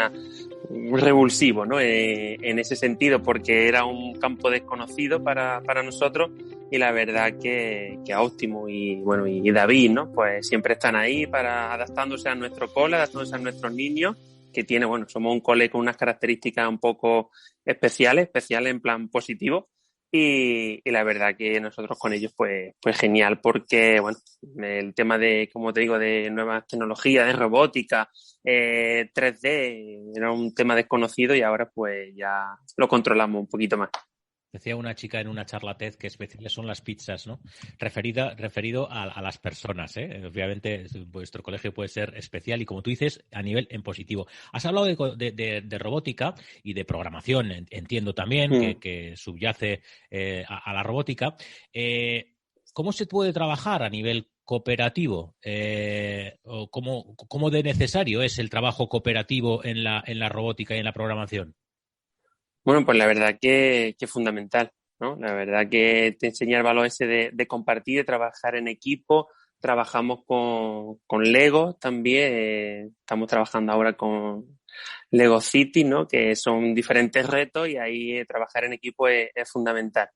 revulsivo, ¿no? En ese sentido, porque era un campo desconocido para nosotros, y la verdad que a Optimus y David, ¿no? Pues siempre están ahí adaptándose a nuestro cole, adaptándose a nuestros niños, que somos un cole con unas características un poco especiales en plan positivo. Y la verdad que nosotros con ellos pues genial, porque el tema de, como te digo, de nuevas tecnologías, de robótica, 3D, era un tema desconocido y ahora pues ya lo controlamos un poquito más. Decía una chica en una charla TED que especiales son las pizzas, ¿no? Referido a las personas, ¿eh? Obviamente vuestro colegio puede ser especial y, como tú dices, a nivel en positivo. Has hablado de robótica y de programación, entiendo también, que subyace a la robótica. ¿Cómo se puede trabajar a nivel cooperativo? ¿O cómo de necesario es el trabajo cooperativo en la robótica y en la programación? Bueno, pues la verdad que es fundamental, ¿no? La verdad que te enseña el valor ese de compartir, de trabajar en equipo. Trabajamos con Lego también. Estamos trabajando ahora con Lego City, ¿no? Que son diferentes retos y ahí trabajar en equipo es fundamental.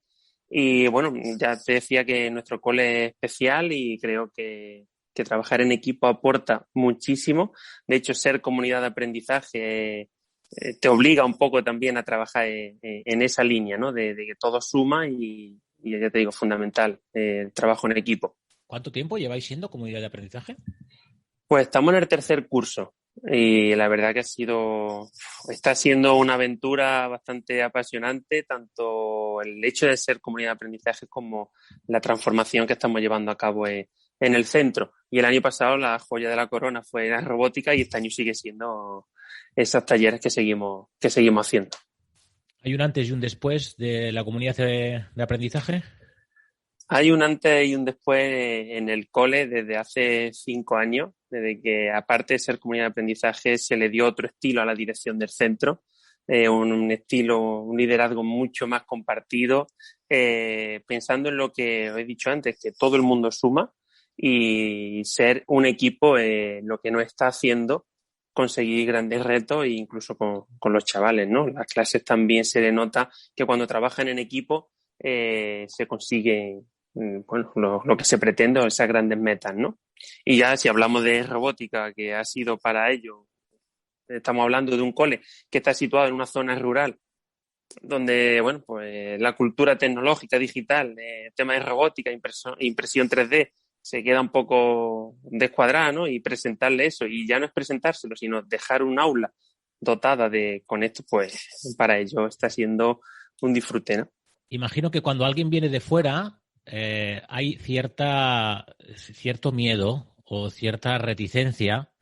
Y bueno, ya te decía que nuestro cole es especial y creo que trabajar en equipo aporta muchísimo. De hecho, ser comunidad de aprendizaje te obliga un poco también a trabajar en esa línea, ¿no? De que todo suma y ya te digo, fundamental, el trabajo en equipo. ¿Cuánto tiempo lleváis siendo comunidad de aprendizaje? Pues estamos en el tercer curso y la verdad que está siendo una aventura bastante apasionante, tanto el hecho de ser comunidad de aprendizaje como la transformación que estamos llevando a cabo en el centro. Y el año pasado la joya de la corona fue la robótica y este año sigue siendo esos talleres que seguimos haciendo. ¿Hay un antes y un después de la comunidad de aprendizaje? Hay un antes y un después en el cole desde hace 5 años, desde que aparte de ser comunidad de aprendizaje se le dio otro estilo a la dirección del centro, un estilo, un liderazgo mucho más compartido, pensando en lo que os he dicho antes, que todo el mundo suma y ser un equipo lo que nos está haciendo conseguir grandes retos e incluso con los chavales, ¿no? Las clases también se le nota que cuando trabajan en equipo se consigue bueno, lo que se pretende o esas grandes metas, ¿no? Y ya si hablamos de robótica, que ha sido para ello, estamos hablando de un cole que está situado en una zona rural donde, bueno, pues la cultura tecnológica digital, el tema de robótica, impresión 3D, se queda un poco descuadrada, ¿no? Y presentarle eso, y ya no es presentárselo, sino dejar un aula dotada con esto, pues para ello está siendo un disfrute, ¿no? Imagino que cuando alguien viene de fuera hay cierto miedo o cierta reticencia,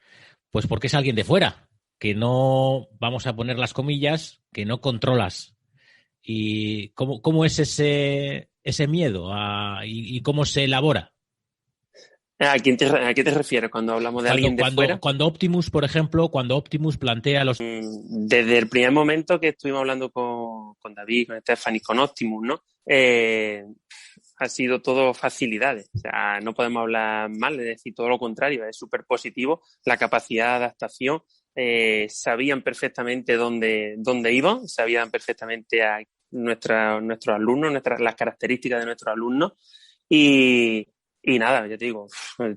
pues porque es alguien de fuera, que no, vamos a poner las comillas, que no controlas. ¿Y cómo es ese miedo y cómo se elabora? ¿A qué te refieres cuando hablamos de alguien de fuera? Cuando Optimus, por ejemplo, plantea los... Desde el primer momento que estuvimos hablando con David, con Stephanie, con Optimus, ¿no? Ha sido todo facilidades. O sea, no podemos hablar mal, es decir, todo lo contrario, es súper positivo. La capacidad de adaptación, sabían perfectamente dónde iban, sabían perfectamente a nuestros alumnos, las características de nuestros alumnos y nada, yo te digo,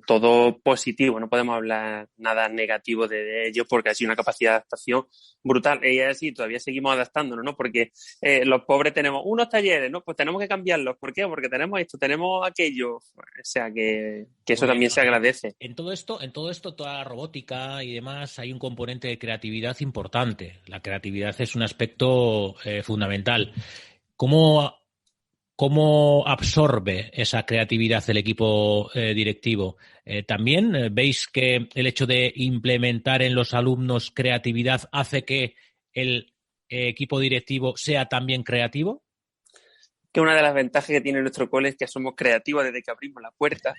todo positivo, no podemos hablar nada negativo de ellos porque ha sido una capacidad de adaptación brutal. Y así todavía seguimos adaptándonos, ¿no? Porque los pobres tenemos unos talleres, ¿no? Pues tenemos que cambiarlos. ¿Por qué? Porque tenemos esto, tenemos aquello. O sea, que eso también se agradece. En todo esto, toda la robótica y demás, hay un componente de creatividad importante. La creatividad es un aspecto fundamental. ¿Cómo absorbe esa creatividad el equipo directivo? ¿También veis que el hecho de implementar en los alumnos creatividad hace que el equipo directivo sea también creativo? Que una de las ventajas que tiene nuestro cole es que somos creativos desde que abrimos la puerta.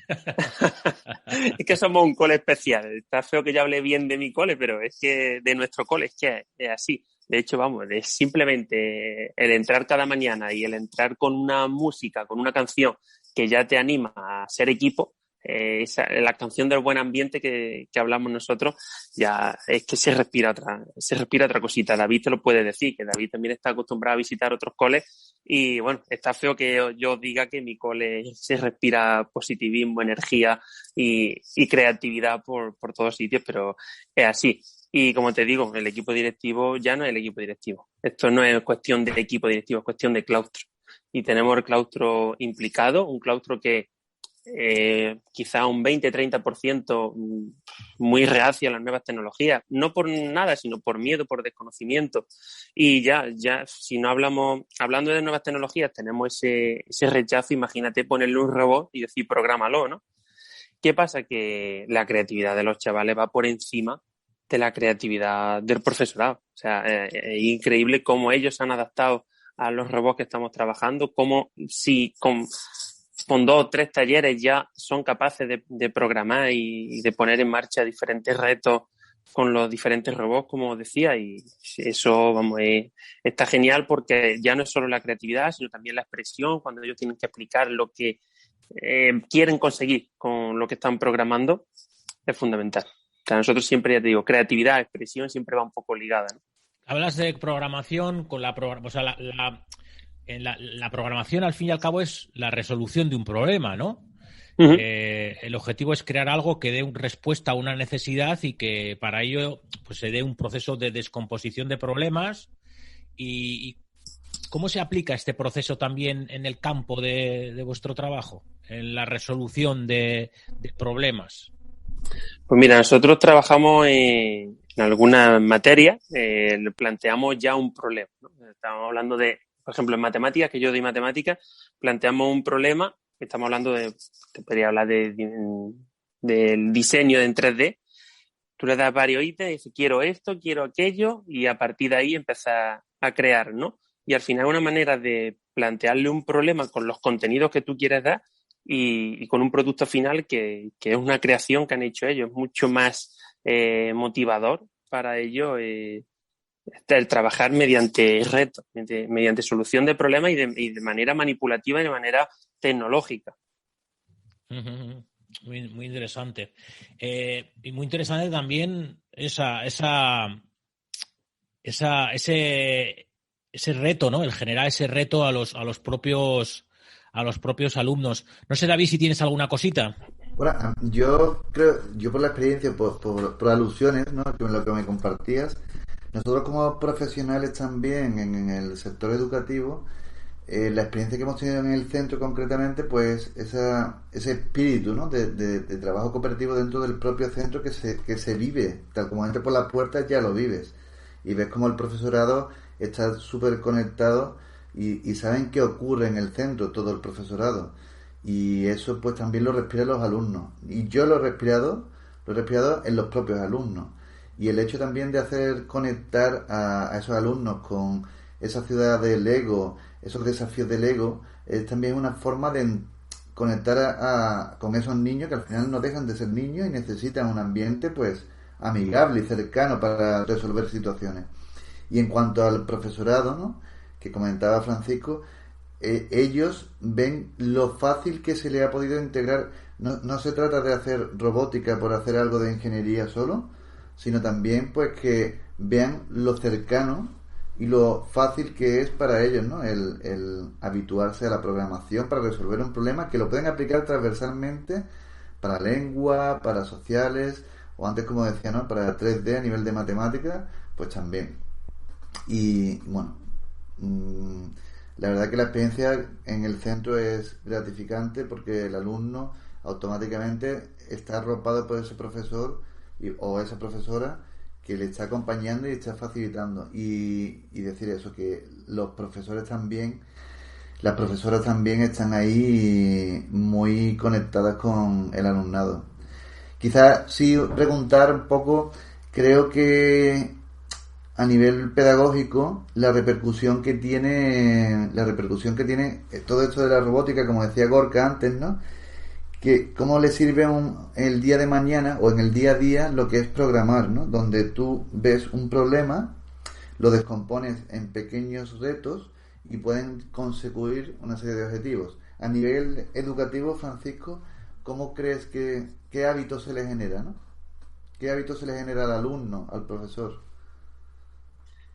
Es que somos un cole especial. Está feo que yo hable bien de mi cole, pero es que de nuestro cole es que es así. De hecho, vamos, simplemente el entrar cada mañana y el entrar con una música, con una canción que ya te anima a ser equipo, la canción del buen ambiente que hablamos nosotros, ya es que se respira otra cosita. David te lo puede decir, que David también está acostumbrado a visitar otros coles y bueno, está feo que yo diga que mi cole se respira positivismo, energía y creatividad por todos sitios, pero es así. Y como te digo, el equipo directivo ya no es el equipo directivo. Esto no es cuestión de equipo directivo, es cuestión de claustro. Y tenemos el claustro implicado, un claustro que quizá un 20-30% muy reacio a las nuevas tecnologías, no por nada, sino por miedo, por desconocimiento. Y ya si no hablando de nuevas tecnologías, tenemos ese rechazo. Imagínate ponerle un robot y decir, prográmalo, ¿no? ¿Qué pasa? Que la creatividad de los chavales va por encima de la creatividad del profesorado. O sea, es increíble cómo ellos se han adaptado a los robots que estamos trabajando, cómo si con 2 o 3 talleres ya son capaces de programar y de poner en marcha diferentes retos con los diferentes robots, como decía, y eso, vamos, está genial porque ya no es solo la creatividad, sino también la expresión, cuando ellos tienen que explicar lo que quieren conseguir con lo que están programando, es fundamental. sea, nosotros siempre, ya te digo, creatividad, expresión siempre va un poco ligada, ¿no? Hablas de programación con la programación, al fin y al cabo, es la resolución de un problema, ¿no? Uh-huh. El objetivo es crear algo que dé respuesta a una necesidad y que para ello pues, se dé un proceso de descomposición de problemas. ¿Y cómo se aplica este proceso también en el campo de vuestro trabajo, en la resolución de problemas? Pues mira, nosotros trabajamos en algunas materias, planteamos ya un problema, ¿no? Estamos hablando de, por ejemplo, en matemáticas, que yo doy matemáticas, planteamos un problema. Estamos hablando te podría hablar del diseño en 3D. Tú le das varios ítems y dices, quiero esto, quiero aquello, y a partir de ahí empiezas a crear, ¿no? Y al final una manera de plantearle un problema con los contenidos que tú quieres dar y con un producto final que es una creación que han hecho ellos, mucho más motivador para ellos el trabajar mediante retos, mediante solución de problemas y de manera manipulativa y de manera tecnológica. Muy, muy interesante. Y muy interesante también ese reto, ¿no? El generar ese reto a los propios alumnos. No sé, David, si tienes alguna cosita. Bueno, yo creo, por la experiencia, por alusiones, ¿no? Que lo que me compartías, nosotros como profesionales también en el sector educativo, la experiencia que hemos tenido en el centro concretamente, pues ese espíritu, ¿no? de trabajo cooperativo dentro del propio centro que se vive, tal como entras por las puertas ya lo vives y ves como el profesorado está súper conectado y saben qué ocurre en el centro, todo el profesorado, y eso pues también lo respiran los alumnos, y yo lo he respirado en los propios alumnos, y el hecho también de hacer conectar a esos alumnos con esa ciudad del ego, esos desafíos del ego, es también una forma de conectar con esos niños que al final no dejan de ser niños y necesitan un ambiente pues amigable y cercano para resolver situaciones. Y en cuanto al profesorado, ¿no? Que comentaba Francisco, ellos ven lo fácil que se le ha podido integrar. No se trata de hacer robótica por hacer algo de ingeniería solo, sino también pues que vean lo cercano y lo fácil que es para ellos, ¿no? El habituarse a la programación para resolver un problema que lo pueden aplicar transversalmente para lengua, para sociales, o antes, como decía, ¿no? Para 3D a nivel de matemática, pues también. Y bueno, la verdad que la experiencia en el centro es gratificante porque el alumno automáticamente está arropado por ese profesor o esa profesora que le está acompañando y está facilitando, y decir eso, que los profesores también, las profesoras también están ahí muy conectadas con el alumnado. Quizás sí preguntar un poco, creo que a nivel pedagógico la repercusión que tiene todo esto de la robótica, como decía Gorka antes, ¿no? Que cómo le sirve el día de mañana o en el día a día lo que es programar, ¿no? Donde tú ves un problema, lo descompones en pequeños retos y pueden conseguir una serie de objetivos. A nivel educativo, Francisco, ¿cómo crees qué hábito se le genera, ¿no? ¿Qué hábito se le genera al alumno, al profesor?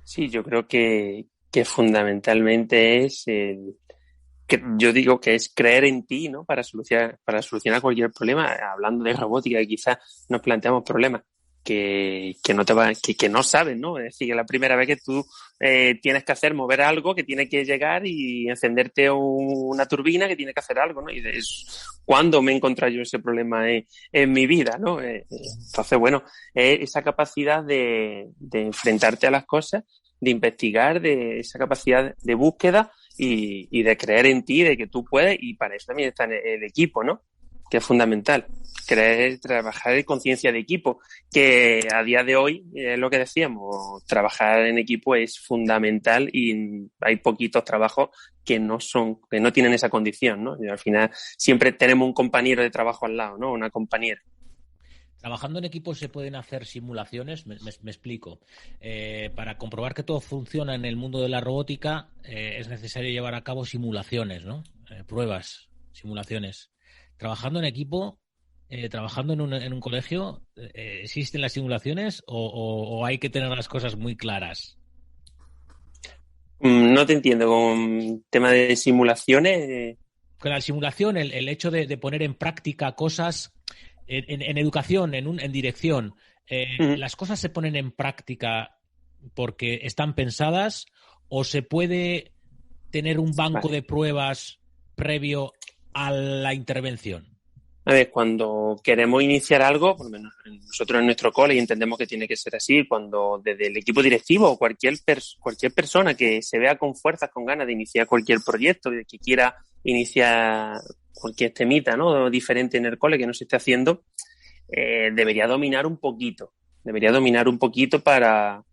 Sí, yo creo que fundamentalmente es que yo digo que es creer en ti, ¿no? Para solucionar cualquier problema. Hablando de robótica, que quizás nos planteamos problemas que no sabes, ¿no? Es decir, que la primera vez que tú tienes que mover algo, que tiene que llegar y encenderte una turbina que tiene que hacer algo, ¿no? Y ¿cuándo me he encontrado yo ese problema en mi vida, ¿no? Entonces, bueno, esa capacidad de enfrentarte a las cosas, de investigar, de esa capacidad de búsqueda y de creer en ti, de que tú puedes, y para eso también está el equipo, ¿no? Que es fundamental. Trabajar en conciencia de equipo, que a día de hoy, es lo que decíamos, trabajar en equipo es fundamental y hay poquitos trabajos que no tienen esa condición, ¿no? Y al final siempre tenemos un compañero de trabajo al lado, ¿no? Una compañera. Trabajando en equipo se pueden hacer simulaciones, me explico. Para comprobar que todo funciona en el mundo de la robótica es necesario llevar a cabo simulaciones, ¿no? Pruebas, simulaciones. Trabajando en equipo, trabajando en un colegio, ¿existen las simulaciones o hay que tener las cosas muy claras? No te entiendo, con tema de simulaciones. Con la simulación, el hecho de poner en práctica cosas en educación, en dirección, ¿las cosas se ponen en práctica porque están pensadas o se puede tener un banco de pruebas previo a la intervención? A ver, cuando queremos iniciar algo, por lo menos nosotros en nuestro cole, y entendemos que tiene que ser así, cuando desde el equipo directivo o cualquier persona que se vea con fuerzas, con ganas de iniciar cualquier proyecto, que quiera iniciar cualquier temita, ¿no?, diferente en el cole que no se esté haciendo, debería dominar un poquito para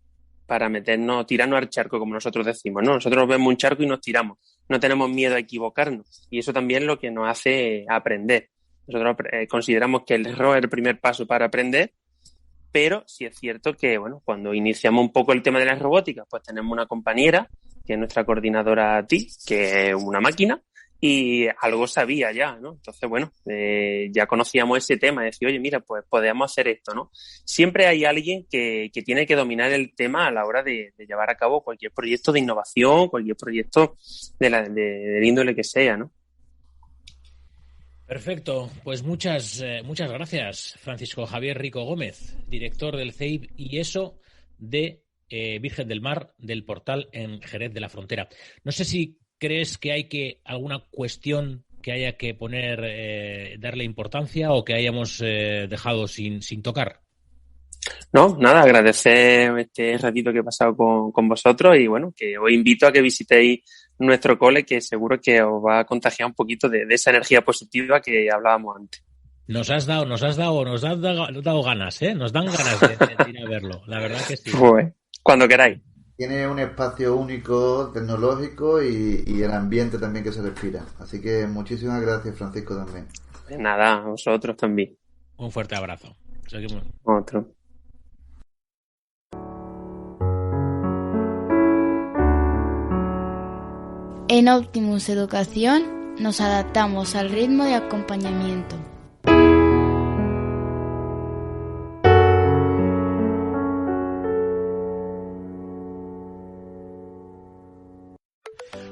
tirarnos al charco, como nosotros decimos, ¿no? Nosotros vemos un charco y nos tiramos. No tenemos miedo a equivocarnos. Y eso también es lo que nos hace aprender. Nosotros consideramos que el error es el primer paso para aprender, pero sí es cierto que, bueno, cuando iniciamos un poco el tema de la robótica, pues tenemos una compañera, que es nuestra coordinadora TI, que es una máquina, y algo sabía ya, ¿no? Entonces, bueno, ya conocíamos ese tema, decir, oye, mira, pues podemos hacer esto, ¿no? Siempre hay alguien que tiene que dominar el tema a la hora de llevar a cabo cualquier proyecto de innovación, cualquier proyecto de índole que sea, ¿no? Perfecto, pues muchas gracias, Francisco Javier Rico Gómez, director del CEIP y ESO de Virgen del Mar, del portal en Jerez de la Frontera. No sé si crees que alguna cuestión que haya que poner, darle importancia o que hayamos dejado sin tocar. No, nada, agradecer este ratito que he pasado con vosotros y bueno, que os invito a que visitéis nuestro cole, que seguro que os va a contagiar un poquito de esa energía positiva que hablábamos antes. Nos has dado ganas, ¿eh? Nos dan ganas de ir a verlo, la verdad que sí. Pues, cuando queráis. Tiene un espacio único, tecnológico y el ambiente también que se respira. Así que muchísimas gracias, Francisco, también. De nada, a vosotros también. Un fuerte abrazo. Seguimos. Otro. En Optimus Educación nos adaptamos al ritmo de acompañamiento.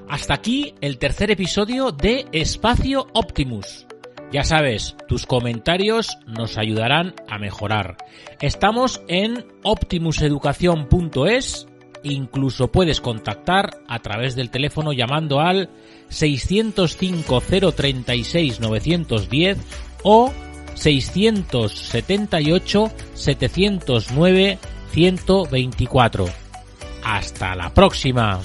Hasta aquí el tercer episodio de Espacio Optimus. Ya sabes, tus comentarios nos ayudarán a mejorar. Estamos en optimuseducacion.es. Incluso puedes contactar a través del teléfono llamando al 605 036 910 o 678 709 124. ¡Hasta la próxima!